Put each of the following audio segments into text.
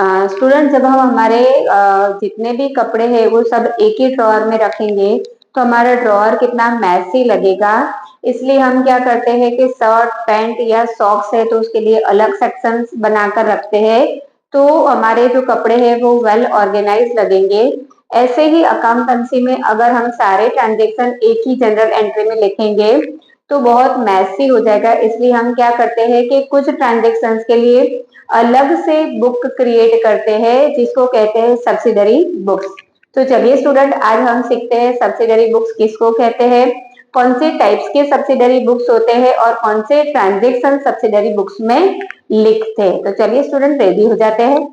Student जब हम हमारे जितने भी कपड़े हैं वो सब एक ही ड्रॉअर में रखेंगे तो हमारा ड्रॉअर कितना मैसी लगेगा। इसलिए हम क्या करते हैं कि शर्ट पैंट या सॉक्स है तो उसके लिए अलग सेक्शंस बनाकर रखते हैं, तो हमारे जो कपड़े हैं वो वेल ऑर्गेनाइज लगेंगे। ऐसे ही अकाउंटेंसी में अगर हम सारे ट्रांजेक्शन एक ही जनरल एंट्री में लिखेंगे तो बहुत मैसी हो जाएगा। इसलिए हम क्या करते हैं कि कुछ ट्रांजेक्शन्स के लिए अलग से बुक क्रिएट करते हैं जिसको कहते हैं सब्सिडरी बुक्स। तो चलिए स्टूडेंट, आज हम सीखते हैं सब्सिडरी बुक्स किसको कहते हैं, कौन से टाइप्स के सब्सिडरी बुक्स होते हैं और कौन से ट्रांजेक्शन सब्सिडरी बुक्स में लिखते हैं। तो चलिए स्टूडेंट, रेडी हो जाते हैं।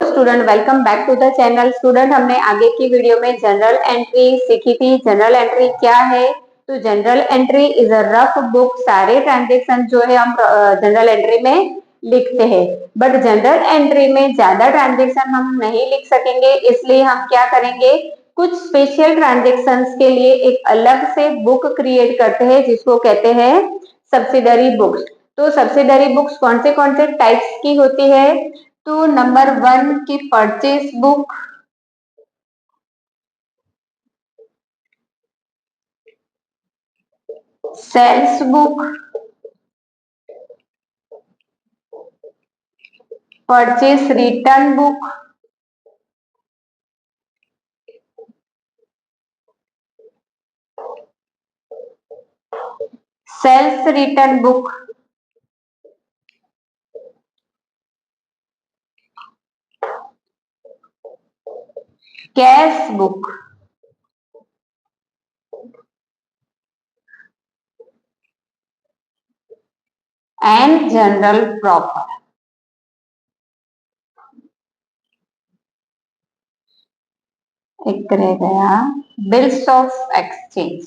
Student, welcome back to the channel. Student, हमने आगे की वीडियो में जनरल एंट्री सीखी थी। जनरल एंट्री क्या है? तो general entry is a rough book. सारे ट्रांजेक्शन जो है हम जनरल एंट्री में लिखते हैं, बट जनरल एंट्री में ज्यादा ट्रांजेक्शन हम नहीं लिख सकेंगे। इसलिए हम क्या करेंगे, कुछ स्पेशल ट्रांजेक्शंस के लिए एक अलग से बुक क्रिएट करते हैं जिसको कहते हैं सब्सिडरी बुक्स। तो सब्सिडरी बुक्स कौन से टाइप्स की होती है? तो नंबर 1 की purchase book, sales book, purchase return book, sales return book, cash book and journal proper. एक रह गया बिल्स ऑफ एक्सचेंज।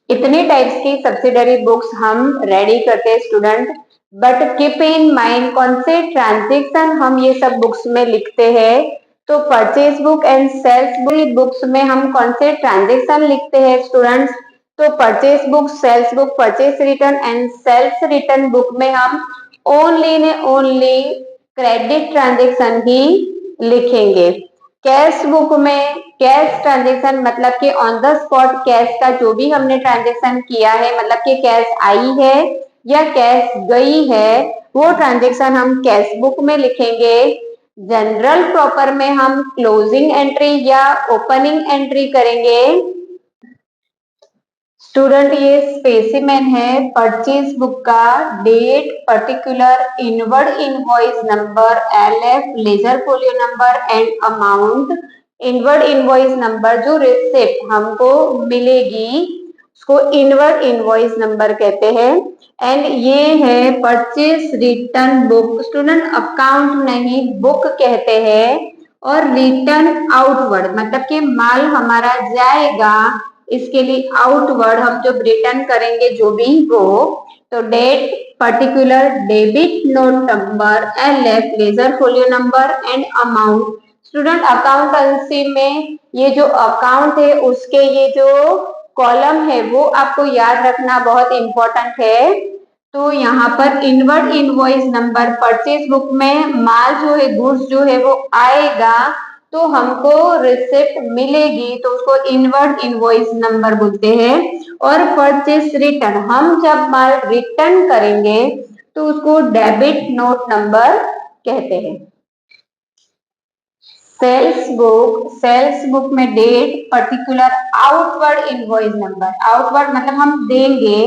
इतने टाइप्स की सब्सिडरी बुक्स हम रेडी करते हैं student, but keep in mind कौन से ट्रांजेक्शन हम ये सब बुक्स में लिखते हैं। तो purchase book and sales books में हम कौन से ट्रांजेक्शन लिखते हैं स्टूडेंट्स? तो purchase book, sales book, purchase return and sales return book में हम ओनली ने ओनली क्रेडिट ट्रांजेक्शन ही लिखेंगे। कैश बुक में कैश ट्रांजेक्शन मतलब कि ऑन द स्पॉट कैश का जो भी हमने ट्रांजेक्शन किया है, मतलब कि कैश आई है या कैश गई है, वो ट्रांजेक्शन हम कैश बुक में लिखेंगे। जनरल प्रॉपर में हम क्लोजिंग एंट्री या ओपनिंग एंट्री करेंगे। स्टूडेंट, ये स्पेसिमेन है परचेज बुक का। Date, particular, inward invoice number, LF, ledger folio number and amount. Inward invoice number जो रिसिप्ट हमको मिलेगी उसको इनवर्ड इनवॉइस नंबर कहते हैं। एंड ये है purchase return book. Student, account नहीं बुक कहते हैं। और रिटर्न आउटवर्ड मतलब कि माल हमारा जाएगा, इसके लिए आउटवर्ड हम जब रिटर्न करेंगे जो भी वो, तो date, particular, debit note number, LF, ledger folio number and amount. Student, accountancy में ये जो अकाउंट है उसके ये जो कॉलम है वो आपको याद रखना बहुत इंपॉर्टेंट है। तो यहाँ पर inward invoice number, purchase book में माल जो है, गुड्स जो है वो आएगा तो हमको रिसिप्ट मिलेगी तो उसको इनवर्ड इनवॉइस नंबर बोलते हैं। और परचेस रिटर्न, हम जब माल रिटर्न करेंगे तो उसको डेबिट नोट नंबर कहते हैं। सेल्स बुक में date, particular, outward invoice number. Outward मतलब हम देंगे,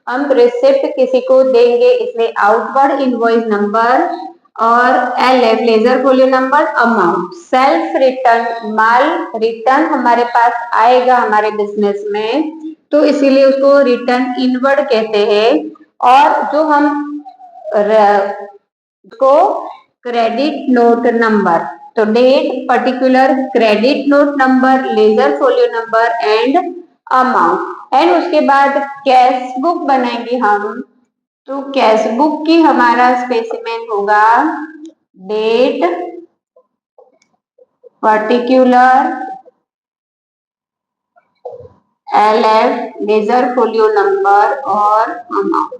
हम रिसिप्ट किसी को देंगे इसलिए आउटवर्ड इनवॉइस नंबर। और LF, ledger folio number, amount. Self return, माल रिटर्न हमारे पास आएगा हमारे बिजनेस में तो इसीलिए उसको रिटर्न इनवर्ड कहते हैं। और जो हम को क्रेडिट नोट नंबर, तो date, particular, credit note number, ledger folio number and amount. And उसके बाद कैश बुक बनाएंगे हम। तो कैश बुक की हमारा स्पेसिमेन होगा date, particular, LF ledger folio number और अमाउंट।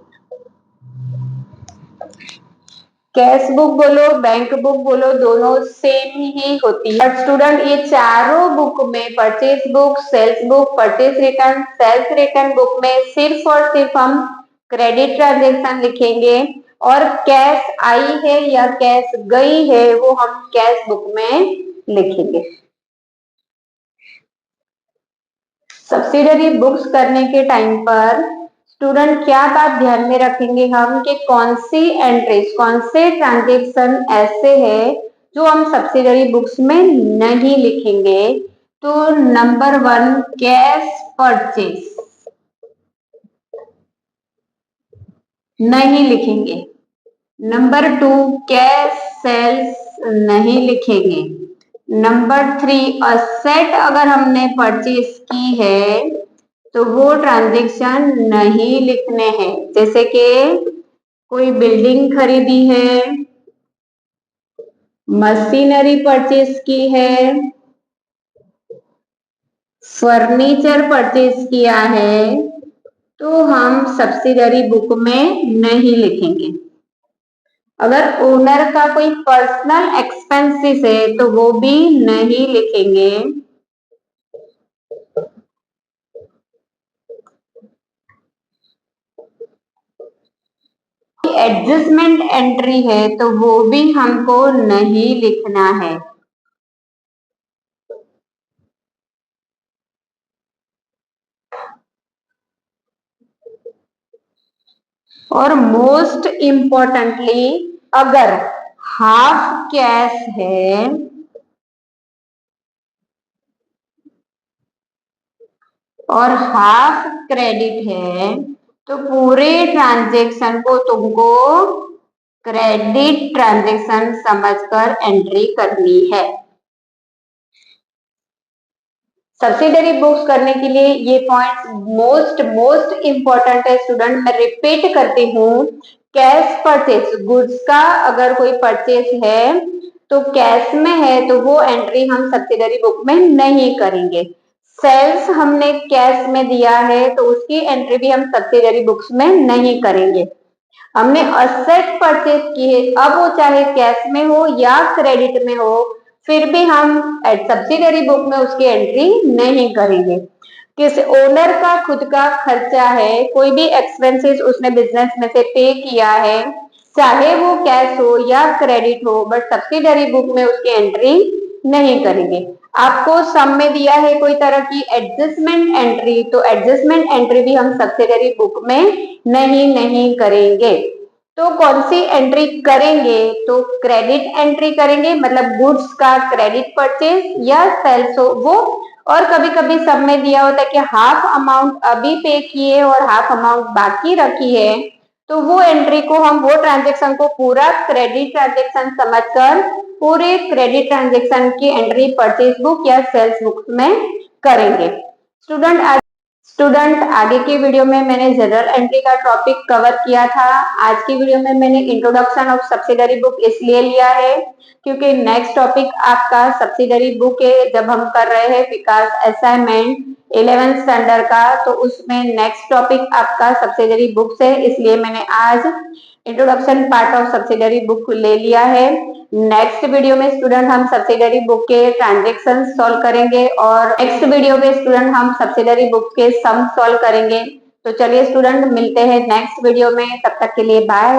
कैश बुक बोलो बैंक बुक बोलो दोनों सेम ही होती है, बट स्टूडेंट ये चारों बुक में purchase book, sales book, purchase return, sales return book में सिर्फ और सिर्फ हम क्रेडिट ट्रांजेक्शन लिखेंगे और कैश आई है या कैश गई है वो हम कैश बुक में लिखेंगे। सब्सिडरी बुक्स करने के टाइम पर स्टूडेंट क्या बात ध्यान में रखेंगे हम कि कौन सी एंट्रीज, कौन से ट्रांजेक्शन ऐसे है जो हम सब्सिडरी बुक्स में नहीं लिखेंगे। तो नंबर 1 कैश परचेज नहीं लिखेंगे, नंबर 2 कैश सेल्स नहीं लिखेंगे, नंबर 3 असेट अगर हमने परचेज की है तो वो ट्रांजेक्शन नहीं लिखने हैं, जैसे कि कोई बिल्डिंग खरीदी है, मशीनरी परचेज की है, फर्नीचर परचेज किया है, तो हम सब्सिडरी बुक में नहीं लिखेंगे। अगर ओनर का कोई पर्सनल एक्सपेंसेस है तो वो भी नहीं लिखेंगे। एडजस्टमेंट एंट्री है तो वो भी हमको नहीं लिखना है। और मोस्ट इम्पोर्टेंटली अगर हाफ कैश है और हाफ क्रेडिट है तो पूरे ट्रांजेक्शन को तुमको क्रेडिट ट्रांजेक्शन समझकर एंट्री करनी है। सब्सिडरी बुक्स करने के लिए ये पॉइंट्स मोस्ट इम्पोर्टेंट है स्टूडेंट। मैं रिपीट करती हूँ, कैश परचेज गुड्स का अगर कोई परचेज है तो कैश में है तो वो एंट्री हम सब्सिडरी बुक में नहीं करेंगे। सेल्स हमने कैश में दिया है तो उसकी एंट्री भी हम सब्सिडरी बुक्स में नहीं करेंगे। हमने असेट परचेज की है, अब वो चाहे कैश में हो या क्रेडिट में हो, फिर भी हम सब्सिडरी बुक में उसकी एंट्री नहीं करेंगे। किस ओनर का खुद का खर्चा है, कोई भी एक्सपेंसेस उसने बिजनेस में से पे किया है, चाहे वो कैश हो या क्रेडिट हो, बट सब्सिडरी बुक में उसकी एंट्री नहीं करेंगे। आपको सम में दिया है कोई तरह की एडजस्टमेंट एंट्री, तो एडजस्टमेंट एंट्री भी हम सब्सिडरी बुक में नहीं करेंगे। तो कौन सी एंट्री करेंगे, तो क्रेडिट एंट्री करेंगे, मतलब गुड्स का क्रेडिट परचेज या सेल्स हो वो। और कभी कभी सब में दिया होता है कि हाफ अमाउंट अभी पे किए और हाफ अमाउंट बाकी रखी है, तो वो एंट्री को हम वो ट्रांजेक्शन को पूरा क्रेडिट ट्रांजेक्शन समझकर पूरे क्रेडिट ट्रांजेक्शन की एंट्री परचेज बुक या सेल्स बुक में करेंगे। स्टूडेंट आगे की वीडियो में मैंने जनरल एंट्री का टॉपिक कवर किया था। आज की वीडियो में मैंने इंट्रोडक्शन ऑफ सब्सिडरी बुक इसलिए लिया है क्योंकि नेक्स्ट टॉपिक आपका सब्सिडरी बुक है, जब हम कर रहे हैं विकास असाइनमेंट 11th स्टैंडर्ड का, तो उसमें नेक्स्ट टॉपिक आपका सब्सिडरी बुक है, इसलिए मैंने आज introduction part of subsidiary book ले लिया है। नेक्स्ट वीडियो में स्टूडेंट हम सब्सिडरी बुक के ट्रांजेक्शन सॉल्व करेंगे और नेक्स्ट वीडियो में स्टूडेंट हम सब्सिडरी बुक के सम सॉल्व करेंगे। तो चलिए स्टूडेंट मिलते हैं नेक्स्ट वीडियो में, तब तक के लिए बाय।